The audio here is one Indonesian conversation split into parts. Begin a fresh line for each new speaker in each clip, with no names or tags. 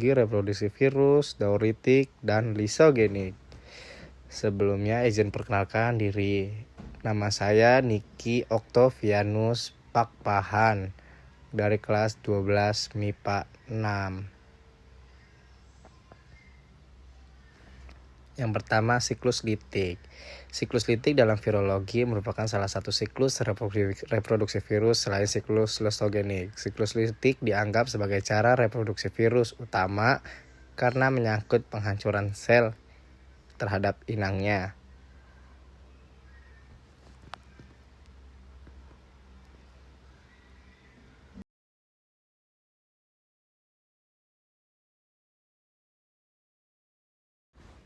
virologi, reproduksi virus, dauritik, dan lisogenik. Sebelumnya izin perkenalkan diri. Nama saya Niki Oktovianus Pakpahan dari kelas 12 MIPA 6. Yang pertama, siklus litik. Siklus litik dalam virologi merupakan salah satu siklus reproduksi virus selain siklus lisogenik. Siklus litik dianggap sebagai cara reproduksi virus utama karena menyangkut penghancuran sel terhadap inangnya.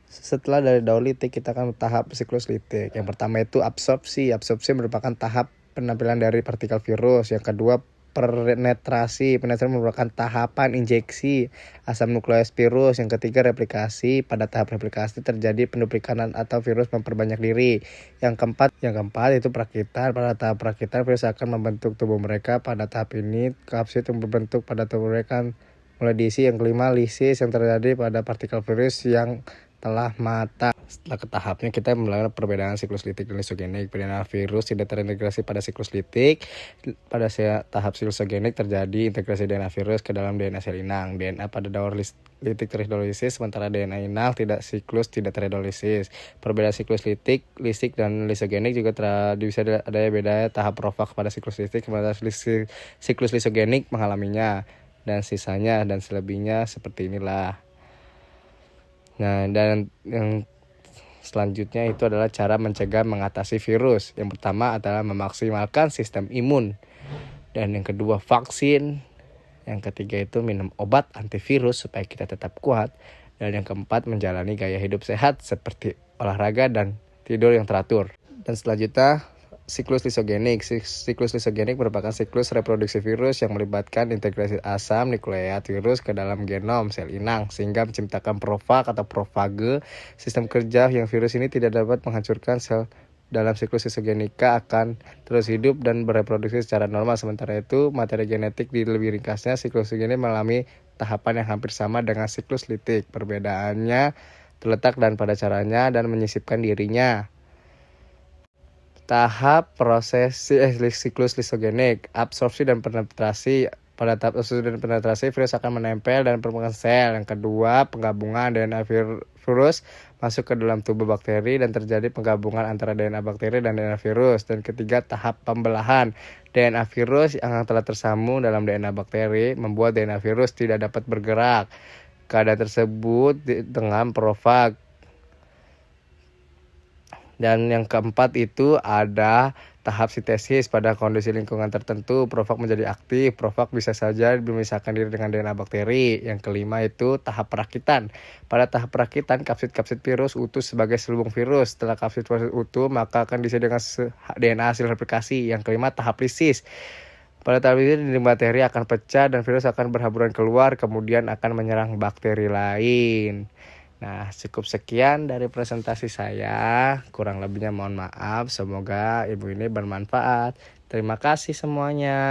Setelah dari daur litik, kita akan tahap siklus litik. Yang pertama itu absorpsi. Absorpsi merupakan tahap penampilan dari partikel virus. Yang kedua, penetrasi. Penetrasi merupakan tahapan injeksi asam nukleus virus. Yang ketiga, replikasi. Pada tahap replikasi terjadi penduplikanan atau virus memperbanyak diri. Yang keempat itu perakitan. Pada tahap perakitan, virus akan membentuk tubuh mereka. Pada tahap ini, kapsid yang berbentuk pada tubuh mereka mulai diisi. Yang kelima, lisis yang terjadi pada partikel virus yang telah matang. Setelah ke tahapnya, kita melakukan perbedaan siklus litik dan lisogenik. DNA virus tidak terintegrasi pada siklus litik. Pada tahap lisogenik terjadi integrasi DNA virus ke dalam DNA sel inang. DNA pada daur litik terhidrolisis, sementara DNA inang tidak terhidrolisis. Perbedaan siklus litik, lisik dan lisogenik juga bisa ada beda tahap profag pada siklus litik, sementara siklus lisogenik mengalaminya, dan sisanya dan selebihnya seperti inilah. Nah, dan yang selanjutnya itu adalah cara mencegah mengatasi virus. Yang pertama adalah memaksimalkan sistem imun. Dan yang kedua, vaksin. Yang ketiga itu minum obat antivirus supaya kita tetap kuat. Dan yang keempat, menjalani gaya hidup sehat seperti olahraga dan tidur yang teratur. Dan selanjutnya, siklus lisogenik. Siklus lisogenik merupakan siklus reproduksi virus yang melibatkan integrasi asam nukleat virus ke dalam genom sel inang sehingga menciptakan profag atau profage. Sistem kerja yang virus ini tidak dapat menghancurkan sel dalam siklus lisogenika akan terus hidup dan bereproduksi secara normal. Sementara itu, materi genetik di lebih ringkasnya, siklus lisogenik mengalami tahapan yang hampir sama dengan siklus litik. Perbedaannya terletak dan pada caranya dan menyisipkan dirinya. Tahap proses siklus lisogenik, absorpsi dan penetrasi. Pada tahap absorpsi dan penetrasi, virus akan menempel dan permukaan sel. Yang kedua, penggabungan DNA virus masuk ke dalam tubuh bakteri dan terjadi penggabungan antara DNA bakteri dan DNA virus. Dan ketiga, tahap pembelahan. DNA virus yang telah tersambung dalam DNA bakteri membuat DNA virus tidak dapat bergerak. Keadaan tersebut dengan profag. Dan yang keempat itu ada tahap sintesis. Pada kondisi lingkungan tertentu, profag menjadi aktif. Profag bisa saja memisahkan diri dengan DNA bakteri. Yang kelima itu tahap perakitan. Pada tahap perakitan, kapsid virus utuh sebagai selubung virus. Setelah kapsid virus utuh, maka akan diisi dengan DNA hasil replikasi. Yang kelima, tahap lisis. Pada tahap ini, dinding bakteri akan pecah dan virus akan berhamburan keluar, kemudian akan menyerang bakteri lain. Nah, cukup sekian dari presentasi saya. Kurang lebihnya mohon maaf. Semoga ilmu ini bermanfaat. Terima kasih semuanya.